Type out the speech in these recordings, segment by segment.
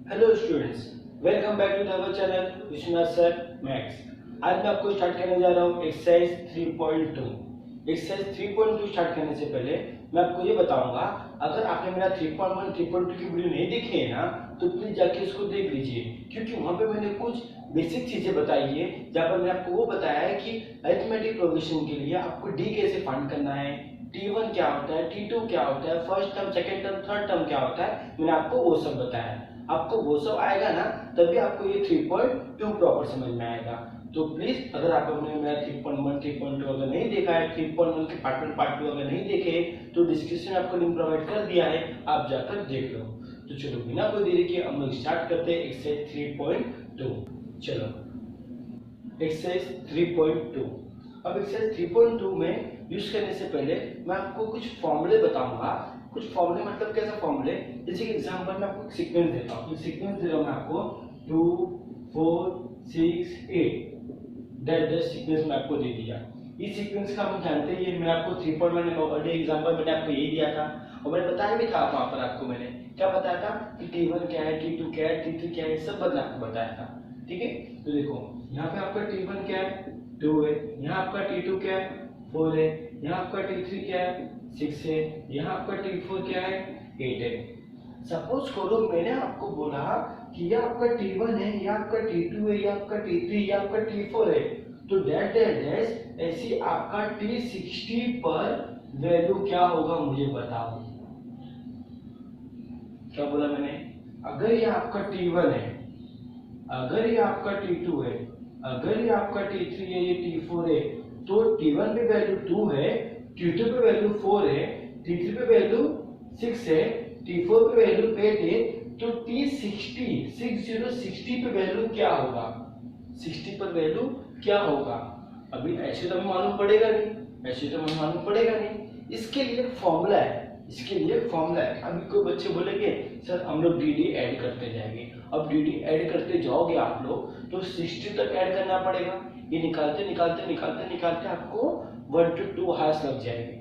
Hello students, welcome back to our channel Vishwanath sir maths. आज मैं आपको स्टार्ट करने जा रहा हूँ एक्सरसाइज 3.2। एक्सरसाइज 3.2 स्टार्ट करने से पहले मैं आपको ये बताऊंगा, अगर आपने मेरा 3.1 3.2 की वीडियो नहीं देखी है ना, तो प्लीज जाके इसको देख लीजिए, क्योंकि वहाँ पे मैंने कुछ बेसिक चीजें बताई है, जहाँ पर मैंने आपको वो बताया है कि अरिथमेटिक प्रोग्रेशन के लिए आपको डी कैसे फाइंड करना है, T1 क्या होता है, T2 क्या होता है, first term, second term, third term क्या होता है, मैंने आपको वो सब बताया है। आपको वो सब आएगा ना, तभी आपको ये 3.2 प्रॉपर समझ में आएगा। तो प्लीज, अगर आपने मेरा 3.1 3.2 अगर नहीं देखा है, 3.1 के पार्ट 1 पार्ट 2 अगर नहीं देखे, तो डिस्क्रिप्शन में आपको लिंक प्रोवाइड कर दिया है, आप जाकर देख लो। तो चलो बिना कोई देरी के हम लोग स्टार्ट करते हैं एक्सरसाइज 3.2। चलो एक्सरसाइज 3.2। अब एक्सरसाइज 3.2 में यूज करने से पहले मैं आपको कुछ फॉर्मूले बताऊंगा। कुछ फॉर्मूले मतलब कैसा फॉर्मूले, जैसे कि एग्जांपल में आपको सीक्वेंस देता हूँ। सीक्वेंस दे रहा हूँ मैं आपको 2 4 6 8, दैट सीक्वेंस में आपको दे दिया। इस सीक्वेंस का हम जानते हैं, ये मैं आपको 3.1 में ऑलरेडी एग्जांपल मैंने आपको यही दिया था, और मैंने बताया भी था वहां पर आपको। मैंने क्या बताया था कि T1 क्या है, T2 क्या है, T3 क्या है, सब बदला आपको बताया था। ठीक है, तो देखो यहाँ पे आपका T1 क्या है, 2 है। यहाँ आपका T2 क्या है, 4 है। यहाँ आपका T3 क्या है, 6 है। यहाँ आपका T4 क्या है, 8 है। सपोज करो मैंने आपको बोला कि ये आपका T1 है, ये आपका T2 है, ये आपका T3, ये आपका T4 है, तो दैट ऐसी आपका T60 पर वैल्यू क्या होगा मुझे बताओ। क्या बोला मैंने, अगर ये आपका T1 है, अगर ये आपका T2 है, अगर ये आपका T3 है, ये T4 है, तो T1 पे वैल्यू 2 है, T2 पे वैल्यू 4 है, T3 पे वैल्यू 6 है, T4 पे वैल्यू 8 है, तो T60 पे वैल्यू क्या होगा, 60 पर वैल्यू क्या होगा। अभी ऐसे तो हमें मालूम पड़ेगा नहीं, ऐसे तो हमें मालूम पड़ेगा नहीं। इसके लिए एक फॉर्मूला है, इसके लिए फॉर्मूला है। अभी कोई बच्चे बोलेंगे सर हम लोग डी ऐड करते जाएंगे। अब डी ऐड करते जाओगे आप लोग तो 60 तक ऐड करना पड़ेगा। ये निकालते निकालते निकालते निकालते आपको 1 to 2 हार्स लग जाएंगे।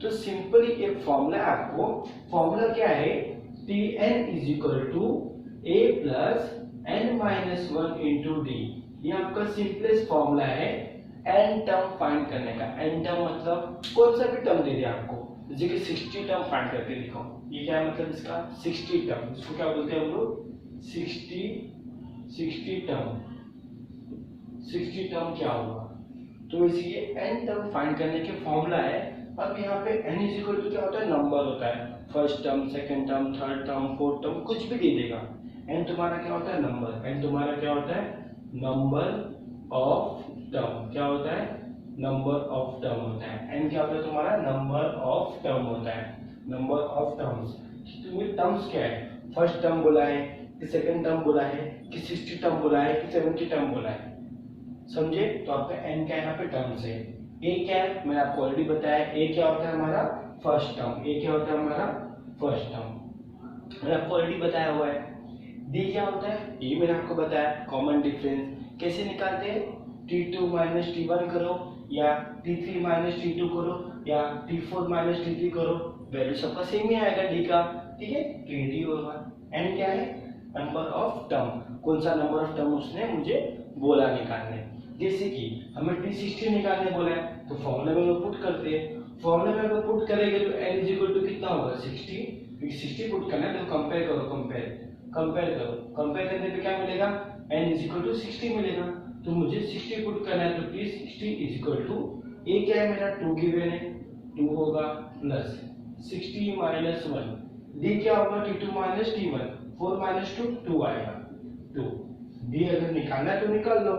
तो सिंपली एक फॉर्मूला है आपको। फॉर्मूला क्या है, Tn is equal to a plus n minus 1 into D. ये आपका सिंपलेस्ट फॉर्मूला है n टर्म फाइंड करने का। n टर्म मतलब कौन सा भी टर्म दे दे आपको, जैसे कि 60 टर्म फाइंड करके दिखाओ। ये क्या है मतलब इसका 60 टर्म, इसको क्या बोलते हैं हम लोग, 60 टर्म। 60 टर्म क्या होगा, तो इसीलिए n टर्म फाइंड करने के फॉर्मूला है। अब यहाँ पे n इज इक्वल टू क्या होता है, नंबर होता है। First term, second term, third term, fourth term, कुछ भी दे देगा। n तुम्हारा क्या होता है, नंबर। n तुम्हारा क्या होता है, नंबर ऑफ टर्म। क्या होता है, नंबर ऑफ टर्म होता है। n क्या होता है तुम्हारा, नंबर ऑफ टर्म होता है, नंबर ऑफ टर्म्स। तुम्हें टर्म्स क्या है, फर्स्ट टर्म बोला है कि सेकंड टर्म बोला है कि 60 टर्म बोला है कि 70 टर्म बोला है, समझे। तो आपका n क्या यहाँ पे टर्म्स है। a क्या है, मैंने आपको ऑलरेडी बताया, a क्या होता है हमारा फर्स्ट टर्म। a क्या होता है हमारा फर्स्ट टर्म, मैंने आपको ऑलरेडी बताया हुआ है। d क्या होता है, ये मैंने आपको बताया, कॉमन डिफरेंस। कैसे निकालते हैं, T2 माइनस T1 करो, या T3 माइनस T2 करो, या T4 माइनस T3 करो, वैल्यू सबका सेम ही आएगा d का। ठीक है, तो ये d होगा। n क्या है, नंबर ऑफ टर्म। कौन सा नंबर ऑफ टर्म उसने मुझे बोला निकालने। जैसे कि हमें T60 निकालने बोला है, तो फॉर्मूला में हम पुट करते हैं। फॉर्मूला में अगर पुट करेंगे तो n इज इक्वल टू कितना होगा, 60। 60 पुट करना है तो कंपेयर करो, कंपेयर करो। कंपेयर करने पे क्या मिलेगा, n इज इक्वल टू 60 मिलेगा। तो मुझे 60 पुट करना है, तो T60 is equal to a क्या है मेरा 2 गिवन है, 2 होगा प्लस 60 माइनस 1। d क्या होगा, T2 माइनस T1, 4 माइनस 2 2 आएगा 2। d अगर निकालना है तो निकाल लो,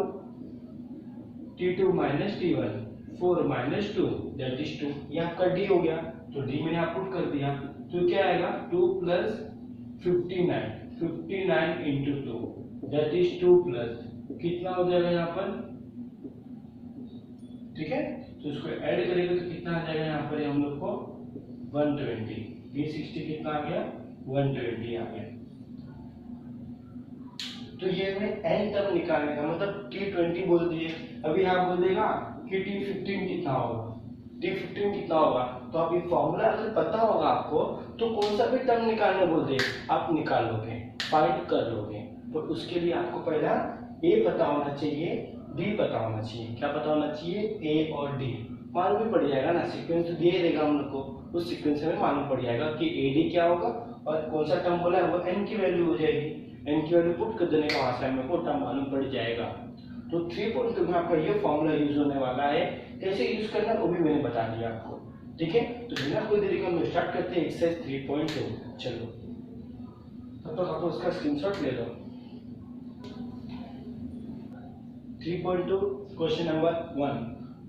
T2 minus T1, 4 minus 2 that is 2। ये आपका d हो गया, तो d मैंने आप पुट कर दिया, तो क्या आएगा 2 plus 59, 59 into 2 that is 2 plus कितना हो जाएगा यहाँ पर, ठीक है। तो इसको ऐड करेंगे तो कितना आ जाएगा यहाँ पर हम लोग को 120। T60 कितना आ गया, 120 आ गया। तो ये हमें n टर्म निकालने का मतलब T20 बोल दिए। अभी आप बोल देगा कि T15 कितना होगा, D15 कितना होगा। तो आप ये फॉर्मूला अगर पता होगा आपको तो कौन सा भी टर्म निकालने बोलते आप निकाल लोगे, फाइंड कर लोगे। तो उसके लिए आपको पहला A पता होना चाहिए, D पता होना चाहिए। क्या पता होना चाहिए? A और D मालूम भी पड़ जाएगा ना, सीक्वेंस तो दिए देगा हम लोग को, उस सीक्वेंस में मालूम पड़ जाएगा कि AD क्या होगा और कौन सा टर्म बोला है वो n की वैल्यू हो जाएगी। n की वैल्यू पुट कर देने का वहां से हमें वो टर्म मालूम पड़ जाएगा। तो 3.2 में आपका ये फॉर्मूला यूज होने वाला है। कैसे यूज करना वो भी मैंने बता दिया आपको, ठीक है। तो बिना कोई देरी के हम स्टार्ट करते हैं एक्सरसाइज 3.2। चलो तब तक आप उसका स्क्रीनशॉट ले लो। 3.2 क्वेश्चन नंबर 1।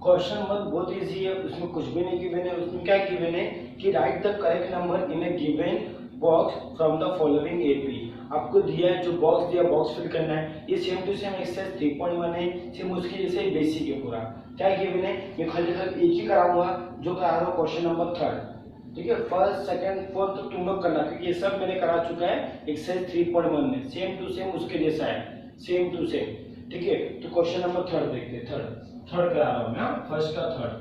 क्वेश्चन नंबर बहुत इजी है, उसमें कुछ भी नहीं गिवन है। उसमें क्या गिवन है कि right the correct number in A given box from the following AP. आपको दिया है जो बॉक्स दिया, बॉक्स फिल करना है। ये सेम टू सेम एक्सरसाइज 3.1 है, सेम उसके जैसे बेसिक है पूरा। क्या गिवन है, मैं खाली एक ही कराऊंगा जो करा रहा हूँ क्वेश्चन नंबर 3, ठीक है। फर्स्ट सेकंड फोर्थ तो तुम लोग करना, क्योंकि ये सब मैंने करा चुका है एक्सरसाइज 3.1 में, सेम टू सेम उसके जैसा है, सेम टू सेम, ठीक है। तो क्वेश्चन नंबर 3 देखते हैं। थर्ड करा रहा हूँ मैं, फर्स्ट का थर्ड,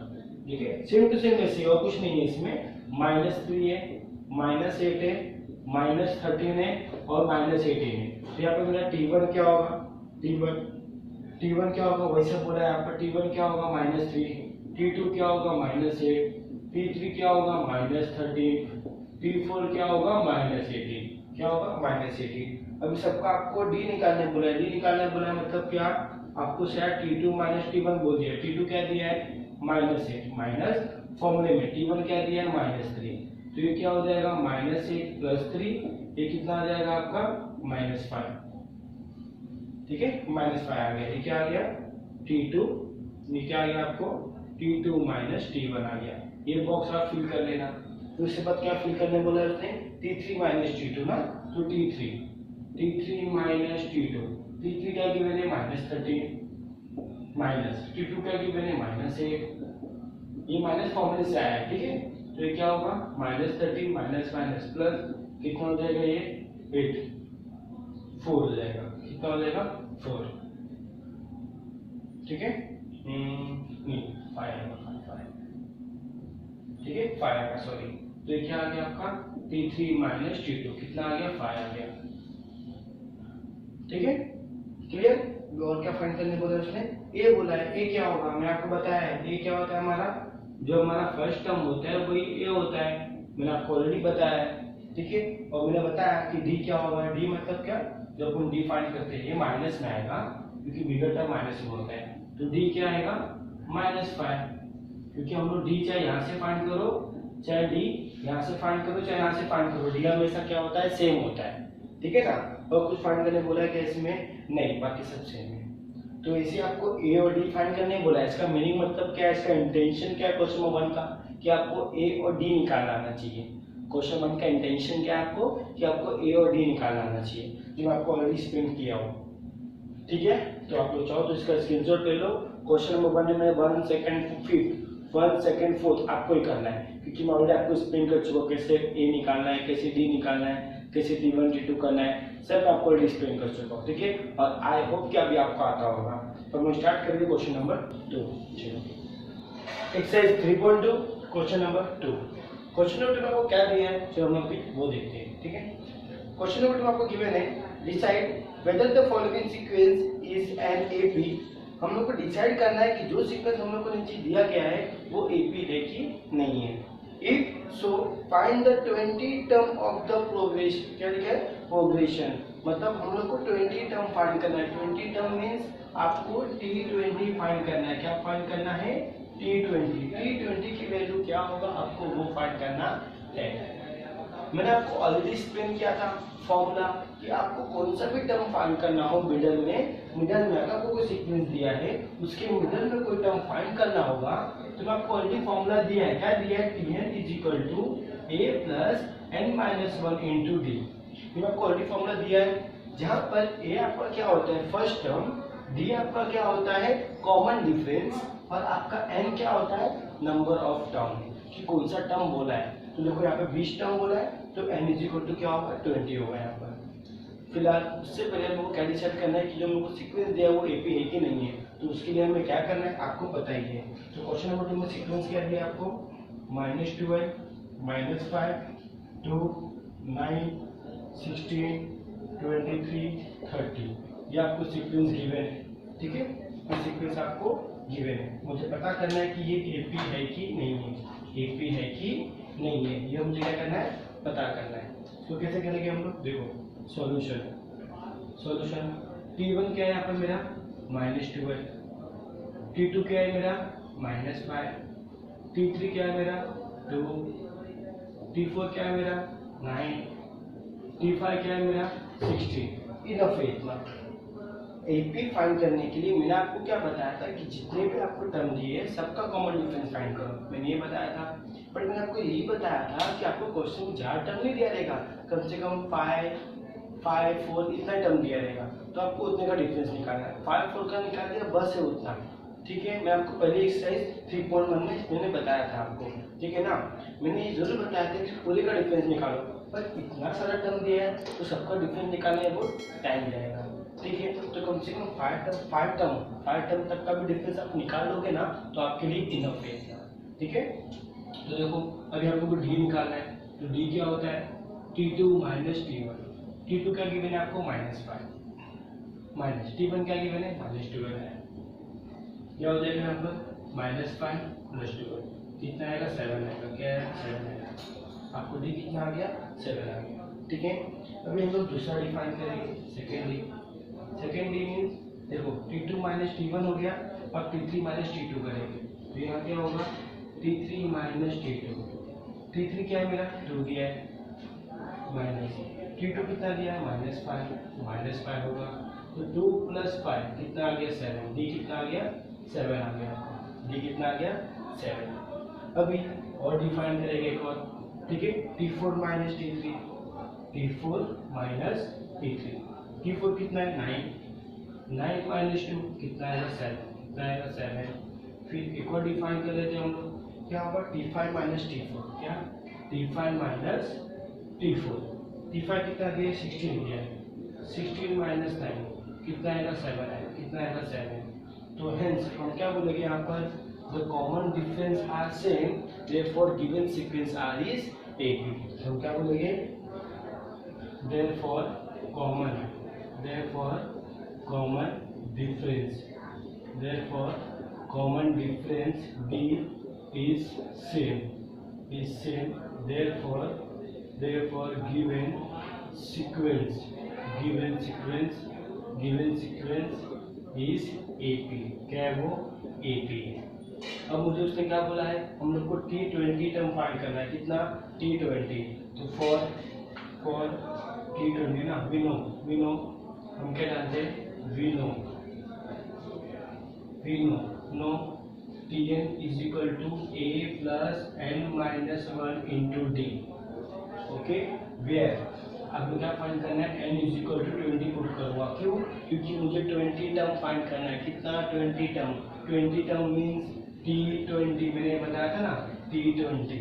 ठीक है। सेम टू सेम ऐसे और कुछ नहीं है इसमें। -3 है, -8 है, -13 है और -18 है। तो यहाँ पे मेरा T1 क्या होगा, T1 क्या होगा, वैसे बोला है आपका T1 क्या होगा -3, T2 क्या होगा -8, T3 क्या होगा -13, T4 क्या होगा -18, क्या होगा -18। अभी सबका आपको D निकालने बोला है, D निकालने बोला है मतलब क्या, आपको शायद T2 -T1 बोल दिया। T2 क्या दिया है -8, माइनस फॉर्मूले में T1 क्या दिया है -3। तो ये क्या हो जाएगा -8 + 3, ये कितना आ जाएगा आपका -5, ठीक है। -5 आ गया। ये क्या आ गया T2, ये क्या आ गया आपको T2 - T1 आ गया। ये बॉक्स आप फिल कर लेना। तो इसके बाद क्या फिल करने बोला है उसने, T3 - T2 ना, तो T3 - T2, T3 क्या गिवन है -13, माइनस T2 क्या गिवन है -8, ये माइनस फॉर्मूले से आया है, ठीक है। तो ये क्या होगा -13 माइनस माइनस प्लस कितना हो जाएगा, ये 8, 4 हो जाएगा। कितना हो जाएगा 4, ठीक है। नहीं 5, ठीक है 5 आएगा, सॉरी। तो ये क्या आ गया आपका T3 - T2, कितना आ गया 5 आ गया, ठीक है। क्लियर। और क्या फाइंड करने बोला उसने, ए बोला है। ए क्या होगा, मैंने आपको बताया है। ए क्या होता है हमारा, जो हमारा फर्स्ट टर्म होता है वही ए होता है, मैंने आपको ऑलरेडी बताया है, ठीक है। और मैंने बताया कि डी क्या होगा, डी मतलब क्या, जब हम डी फाइंड करते हैं ये माइनस में आएगा क्योंकि बिगर टर्म माइनस में होता है। तो डी क्या आएगा -5, क्योंकि हम लोग डी चाहे यहाँ से फाइंड करो, चाहे डी यहाँ से फाइंड करो, चाहे यहाँ से फाइंड करो, डी हमेशा क्या होता है सेम होता है, ठीक है ना। और कुछ फाइंड करने बोला है क्या इसमें, नहीं, बाकी सब सेम है। तो इसे आपको ए और डी फाइंड करने बोला है। इसका मीनिंग मतलब क्या है, इसका इंटेंशन क्या है क्वेश्चन नंबर 1 का, कि आपको ए और डी निकालना आना चाहिए। क्वेश्चन 1 का इंटेंशन क्या है आपको, कि आपको ए और डी निकालना आना चाहिए, जो मैं आपको ऑलरेडी एक्सप्लेन किया हो, ठीक है। तो आप लोग चाहो तो इसका स्क्रीनशॉट ले लो। क्वेश्चन नंबर 1 में 1 सेकंड 4th आपको ही करना है, क्योंकि मैं ऑलरेडी आपको एक्सप्लेन कर चुका कैसे ए निकालना है, कैसे डी निकालना है, कैसे T1 T2 करना है, सब आपको एक्सप्लेन कर चुका हूँ, ठीक है। और आई होप कि अभी आपको आता होगा। तो हम स्टार्ट करेंगे question number 2। Exercise 3.2 question number 2। Question number 2 में आपको क्या दिया है, चलो हम अभी वो देखते हैं, ठीक है। क्वेश्चन नंबर 2 में आपको गिवन है, decide whether the following sequence is an AP. हम लोग को डिसाइड करना है कि जो सीक्वेंस हम लोग को नीचे दिया गया है वो एपी है कि नहीं है। If so find the 20 term of the progression. क्या लिखा है, प्रोग्रेशन, मतलब हम लोग को 20 टर्म फाइंड करना है। 20 टर्म मीन्स आपको T20 फाइंड करना है। क्या फाइंड करना है, T20 की वैल्यू क्या होगा आपको वो फाइंड करना है। मैंने आपको ऑलरेडी एक्सप्लेन किया था फॉर्मूला, कि आपको कौन सा भी टर्म फाइंड करना हो मिडल में अगर आपको कोई सीक्वेंस दिया है उसके मिडल में कोई टर्म फाइंड करना होगा, तो मैं आपको ऑलरेडी फॉर्मूला दिया है। क्या दिया है, Tn = a + n-1 × d। ये आपको ऑलरेडी फॉर्मूला दिया है, जहां पर a आपका क्या होता है फर्स्ट टर्म, d आपका क्या होता है कॉमन डिफरेंस, और आपका n क्या होता है नंबर ऑफ टर्म, कि कौन सा टर्म बोला है। तो देखो यहाँ पे 20 टर्म बोला है, तो n = क्या होगा 20 होगा यहाँ पर। फिलहाल उससे पहले हम लोग को क्या डिसाइड करना है कि जो हम लोग को सीक्वेंस दिया है वो एपी है कि नहीं है। तो उसके लिए हमें क्या करना है आपको बताइए। तो क्वेश्चन नंबर 2 में सीक्वेंस क्या दिया आपको, -12, -5, 2, 9, 16, 23, 30, ये आपको सीक्वेंस गिवन है। ठीक है, ये सीक्वेंस आपको गिवन है, मुझे पता करना है कि ये एपी है कि नहीं है, एपी है कि नहीं है, ये मुझे क्या करना है पता करना है। तो कैसे करेंगे हम लोग, देखो सॉल्यूशन T1 क्या है यहाँ पर मेरा -12, T2 क्या है मेरा -5, T3 क्या है मेरा 2, T4 क्या है मेरा 9, T5 क्या है मेरा 16। इनफ है इतना। एपी फाइंड करने के लिए मैंने आपको क्या बताया था कि जितने भी आपको टर्म दिए सबका कॉमन डिफरेंस फाइंड करो, मैंने ये बताया था। बट मैंने आपको यही बताया था कि आपको क्वेश्चन में ज़्यादा टर्म नहीं दिया रहेगा, कम से कम 5, 4 इतना टर्म दिया रहेगा, तो आपको उतने का डिफरेंस निकालना है। 5, 4 का निकाल दिया बस है उतना। ठीक है, मैं आपको पहले एक्सरसाइज 3.1 में मैंने बताया था आपको, ठीक है ना, मैंने ये जरूर बताया था कि पूरे का डिफरेंस निकालो, पर इतना सारा टर्म दिया है तो सबका डिफरेंस निकालने में बहुत टाइम जाएगा। ठीक है, तो कम से कम 5 टर्म तक का भी डिफरेंस आप निकाल लोगे ना तो आपके लिए इनफ है। ठीक है, तो देखो अभी आपको डी निकालना है, तो डी क्या होता है T2 - T1, T2 क्या गिवन है आपको -5, T1 क्या गिवन है -12 है, क्या हो जाएगा यहाँ पर -5 + 12 कितना आएगा 7 आएगा, क्या है 7 आएगा, आपको डी कितना आ गया 7 आ गया। ठीक है, अभी हम लोग दूसरा डिफाइन करेंगे, सेकेंड डी मीन्स देखो T2 - T1 हो गया और T3 - T2 करेंगे, तो यहाँ क्या होगा T3 - T2, T3 क्या है मेरा 2 दिया है, माइनस T2 कितना दिया है -5 होगा, तो 2 + 5 कितना आ गया 7, डी कितना आ गया 7 आ गया, डी कितना आ गया 7। अभी और डिफाइन करेंगे एक और, ठीक है, T4 - T3, T4 - T3, T4 कितना है 9 - 2 कितना आएगा 7, कितना आएगा 7। फिर एक और डिफाइन कर लेते हैं हम लोग, क्या होगा T5 - T4, क्या T5 - T4, T5 कितना दिया 16 दिया है, 16 - 9 कितना आएगा 7 आएगा, कितना आएगा 7। तो हेंस हम क्या बोलेंगे यहाँ पर, the common difference are same therefore given sequence are is AP। हम क्या बोलेंगे, therefore common difference B is same, therefore given sequence is AP, क्या है वो AP है। अब मुझे उसने क्या बोला है, हम लोग को T20 टर्म फाइंड करना है, कितना T20, तो फॉर T20 ना वी नो हम क्या जानते हैं, we know Tn is equal to A plus n minus 1 into D, okay, where अब क्या फाइंड करना है, n is equal to 20 put करूँगा, क्यों, क्योंकि मुझे 20 टर्म फाइंड करना है, कितना 20 टर्म मीन्स T20, मैंने बताया था ना T20,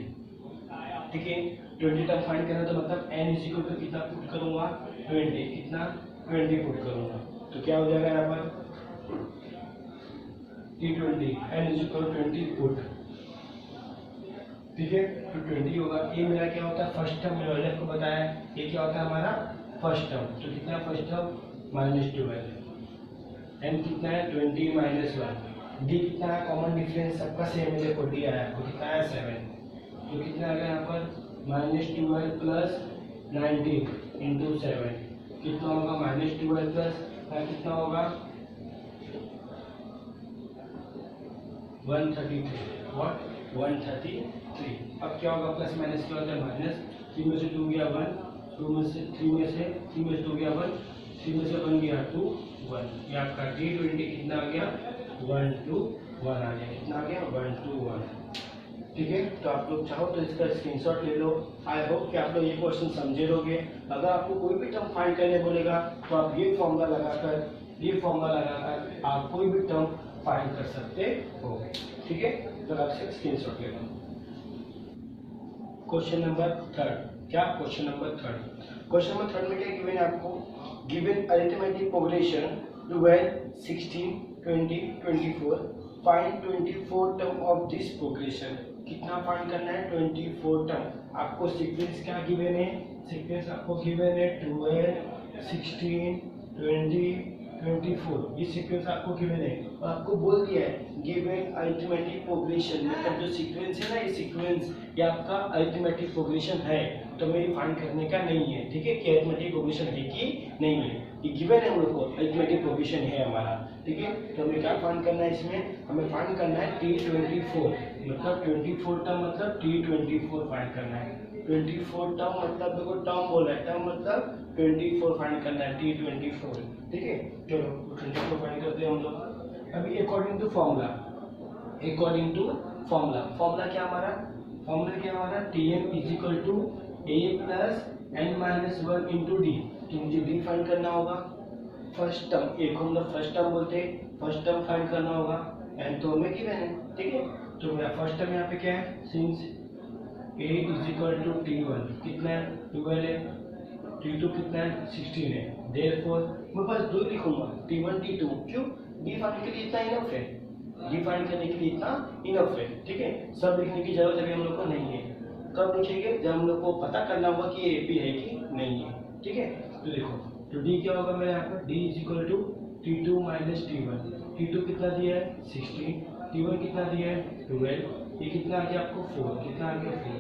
ठीक है, 20 टर्म फाइंड करना तो मतलब n is equal to कितना पुट करूँगा 20, कितना 20 पुट करूँगा, तो क्या हो जाएगा यहाँ पर T20 n is equal to 20 put, ठीक है, तो 20 होगा। ये मेरा क्या होता है फर्स्ट टर्म, मैंने आपको बताया ये क्या होता है हमारा फर्स्ट टर्म, तो कितना फर्स्ट टर्म -12, n कितना है 20 - 1, d कितना है कॉमन डिफरेंस सबका सेम है, देखो d आया तो कितना है 7, तो कितना आ गया यहाँ पर -12 + 19 × 7 कितना होगा -12 प्लस कितना होगा 133, व्हाट 133। अब क्या होगा प्लस माइनस क्या होता है माइनस, 3 में से 2 गया 1, 3 में से 2 गया 1, 3 में से 1 गया 2 1, ये आपका T20 कितना आ गया 1 to 1 आ गया, कितना आ गया 1 to 1। ठीक है, तो आप लोग चाहो तो इसका स्क्रीनशॉट ले लो। आई होप कि आप लोग ये क्वेश्चन समझे लोगे। अगर आपको कोई भी टर्म फाइंड करने बोलेगा तो आप ये फॉर्मूला लगाकर आप कोई भी टर्म फाइंड कर सकते हो। ठीक है, तो आपसे स्क्रीनशॉट ले लो। क्वेश्चन नंबर 3, क्या क्वेश्चन नंबर 3 में क्या गिवन है आपको, given arithmetic progression 12, 16, 24 find 24 term of this progression. कितना फाइंड करना है? 24 टर्म। आपको सीक्वेंस क्या गिवन है? सीक्वेंस आपको गिवन है 12, 16, 20, 24। ये सीक्वेंस आपको गिवन है और आपको बोल दिया है गिवन अरिथमेटिक प्रोग्रेशन, मतलब जो सीक्वेंस है ना, ये सीक्वेंस ये आपका अरिथमेटिक प्रोग्रेशन है, तो हमें फाइंड करने का नहीं है। ठीक है, कि अरिथमेटिक प्रोग्रेशन है कि नहीं है, ये गिवन है हम लोग को, अरिथमेटिक प्रोग्रेशन है हमारा। ठीक है, तो हमें क्या फाइंड करना है इसमें? हमें फाइंड करना है T24, मतलब 24 टर्म मतलब T24 फाइंड करना है। 24 टर्म मतलब देखो टर्म बोला है, टर्म मतलब 24 फाइंड करना है, T24। ठीक है, चलो 24 फाइंड करते हैं हम लोग। अभी according to formula, according to formula, formula क्या हमारा? फॉर्मूला क्या हमारा? Tn is equal to a plus n minus 1 into D. तो मुझे डी फाइंड करना होगा, फर्स्ट टर्म, एक हम लोग फर्स्ट टर्म बोलते हैं, फर्स्ट टर्म फाइंड करना होगा, एन तो हमें गिवन है। ठीक है, तो मेरा फर्स्ट टर्म यहाँ पे क्या है? Since a is equal to T1 कितना है? 12 है, T2 कितना है? 16 है। देयरफॉर मैं बस दो लिखूंगा, T1 T2। क्यों? डी फाइंड के लिए इतना इनफ है, डी फाइंड करने के लिए इतना इनफ है। ठीक है, सब लिखने की जरूरत अभी हम लोग को नहीं है। कब लिखेंगे? जब हम लोग को पता करना होगा कि ये एपी है कि नहीं है। ठीक है, तो देखो, तो डी क्या होगा मेरे यहाँ पर? D is equal to T2 minus T1। T2 कितना दिया है? 16, T1 कितना दिया है? 12, ये कितना आ गया आपको? 4, कितना आ गया? 4।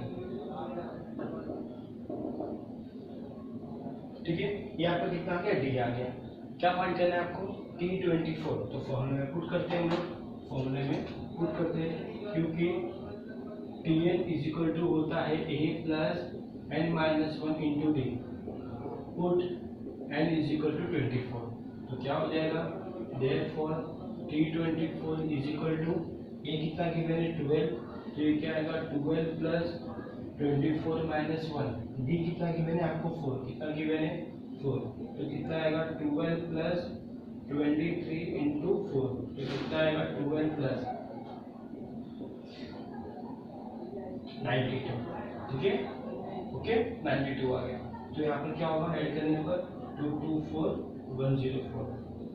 ठीक है, यहाँ पर कितना आ गया? डी आ गया। क्या फाइंड करना है आपको? T24। तो फॉर्मूले में पुट करते हैं हम लोग, फॉर्मूले में पुट करते हैं, क्योंकि Tn इज इक्वल टू होता है a plus n minus 1 into D. Put n is equal to 24, तो क्या हो जाएगा? Therefore T24 is equal to a कितना गिवन है? 12, तो ये क्या आएगा? 12 प्लस 24 माइनस 1। डी कितना गिवन है आपको? 4, कितना गिवन है? 4, तो कितना आएगा? 12 प्लस 23 इंटू 4, तो कितना आएगा? 12 प्लस 92। ठीक है, ओके, 92 आ गया। तो यहाँ पर क्या होगा? ऐड करने पर 224 104।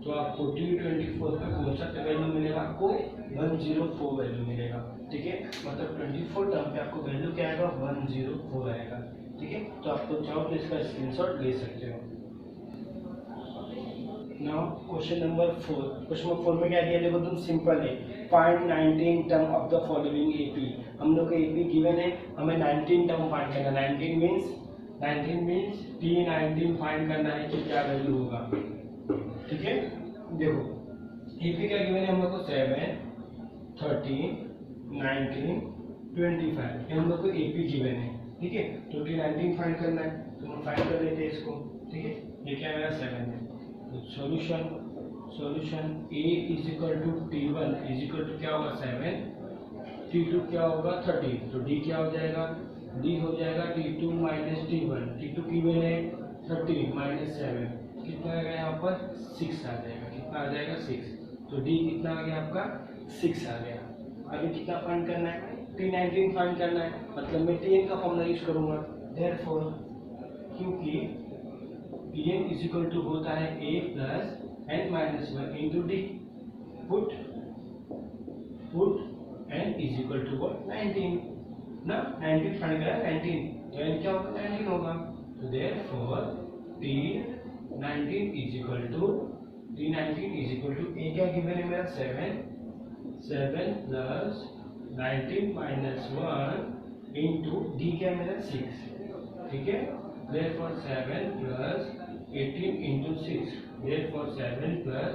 तो आपको T24 पे कौन सा वैल्यू मिलेगा? आपको 104 वैल्यू मिलेगा। ठीक है, मतलब 24 टर्म पे आपको वैल्यू क्या आएगा? 104 आएगा। ठीक है, तो आपको चाहो तो इसका स्क्रीनशॉट ले सकते हो। Now question number 4। Question number 4 में क्या दिया? देखो तुम सिंपल है, find 19 term of the following AP. हम लोग को एपी गिवन है, हमें 19 टर्म फाइंड करना है। 19 मीन्स T19 फाइंड करना है कि क्या वैल्यू होगा। ठीक है, देखो एपी क्या गिवन है हम लोग को? 7, 13, 19, 25, ये हम लोग को एपी गिवन है। ठीक है, तो T19 फाइंड करना है, तो हम फाइंड कर लेते हैं इसको। ठीक है, ये क्या मेरा 7 है। Solution a is equal to T1 is equal to क्या होगा? 7, T2 क्या होगा? 13, तो D क्या हो जाएगा? D हो जाएगा T2 माइनस T1। T2 की वैल्यू है 13 माइनस 7, कितना आएगा यहाँ पर? 6 आ जाएगा। कितना आ जाएगा? 6, तो D कितना आ गया आपका? 6 आ गया। अभी कितना फाइंड करना है? T19 फाइंड करना है, मतलब मैं Tn का फॉर्मूला यूज करूंगा। देयरफॉर क्योंकि Tn इज इक्वल टू होता है a plus n minus 1 into D. Put n is equal to 19 ना, 19 फाइंड करा 19, तो n क्या होगा? 19 होगा। तो therefore T19 is equal to a क्या गिवन है मेरा? 7 प्लस 19 माइनस 1 इंटू डी क्या मेरा? 6। ठीक है, therefore 7 plus 18 into 6, therefore 7 plus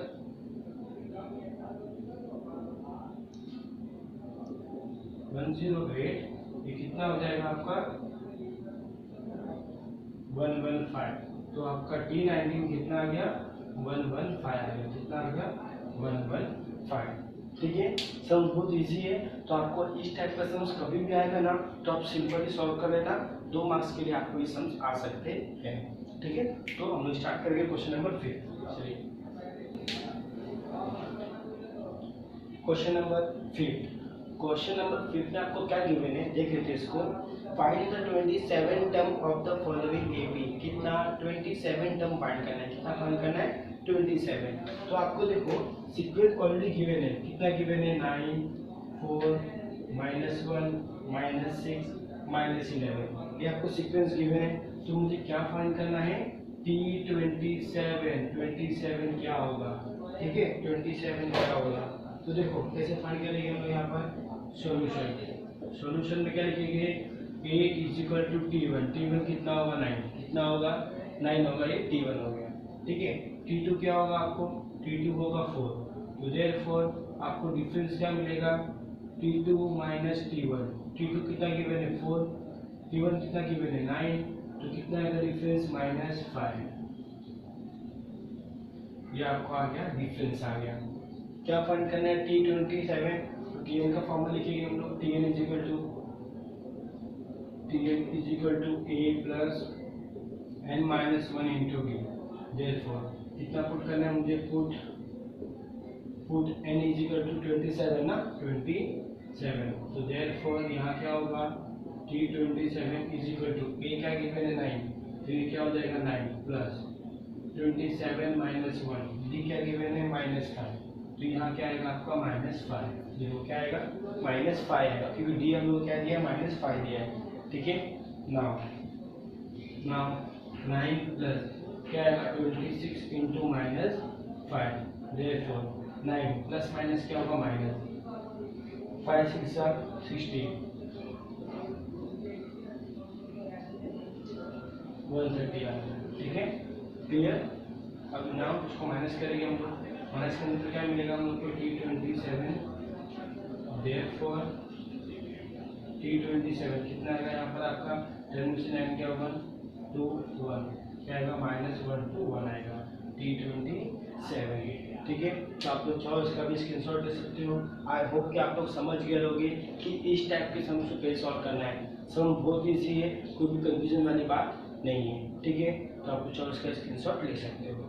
108, ये कितना हो जाएगा आपका? 115। तो आपका T19 कितना आ गया? 115 आ गया। कितना आ गया? 115। ठीक है, सम बहुत इजी है, तो आपको इस टाइप का सम्स कभी भी आएगा ना, तो आप सिंपली सॉल्व कर लेना। 2 मार्क्स के लिए आपको ये सम्स आ सकते हैं। ठीक है, तो हम लोग स्टार्ट करेंगे क्वेश्चन नंबर 5। चलिए क्वेश्चन नंबर 5। क्वेश्चन नंबर 5 में आपको क्या गिवन है, देख लेते हैं इसको। Find the 27 term of the following AB। कितना 27 टर्म फाइंड करना है, कितना फाइंड करना है 27। तो आपको देखो सीक्वेंस ऑलरेडी गिवन है, कितना गिवन है 9 4 -1 -6 -11, ये आपको सीक्वेंस गिवन है। तो मुझे क्या फाइंड करना है T27 27 क्या होगा, ठीक है 27 क्या होगा। तो देखो कैसे फाइंड करेंगे हम लोग यहाँ पर सॉल्यूशन में क्या लिखेंगे 8 = T1 T1 कितना होगा 9, कितना होगा 9 होगा, ये T1 हो गया, ठीक है। T2 क्या होगा आपको, T2 होगा 4। तो देयरफॉर आपको डिफरेंस क्या मिलेगा T2 - T1। T2 कितना गिवन है 4, T1 कितना गिवन है 9, तो कितना आएगा डिफरेंस -5। ये आपको आ गया डिफरेंस आ गया। क्या फाइंड करना है T27, तो Tn का फॉर्मूला लिखेंगे हम लोग Tn = A + n-1 × B। Therefore कितना पुट करना है मुझे, पुट n = 27 ना 27। तो देयरफॉर यहाँ क्या होगा T27 = A क्या गिवन है 9, तो ये क्या हो जाएगा 9 + 27 - 1, D क्या गिवन है -5, तो यहाँ क्या आएगा आपका -5। देखो क्या आएगा -5 आएगा, क्योंकि D हम लोग क्या दिया -5 दिया है, ठीक है। नाउ 9 प्लस क्या आएगा 26 × -5, देयरफॉर 9 प्लस माइनस क्या होगा -5 6 16 130 आ गया, ठीक है क्लियर। अब नाउ उसको माइनस करेंगे हम लोग, माइनस करने पर क्या मिलेगा हम लोग को T27, देयरफॉर T27 कितना आएगा यहाँ पर आपका 10 से 9 क्या होगा 2 1, क्या आएगा -1 to 1 आएगा T27, ठीक है। तो आप लोग चाहो इसका भी स्क्रीनशॉट ले सकते हो। आई होप कि आप लोग समझ गए होंगे कि इस टाइप के सम को कैसे सॉल्व करना है। सम बहुत ईजी है, कोई भी कंफ्यूजन वाली बात नहीं है, ठीक है। तो आप लोग चाहो इसका स्क्रीनशॉट ले सकते हो।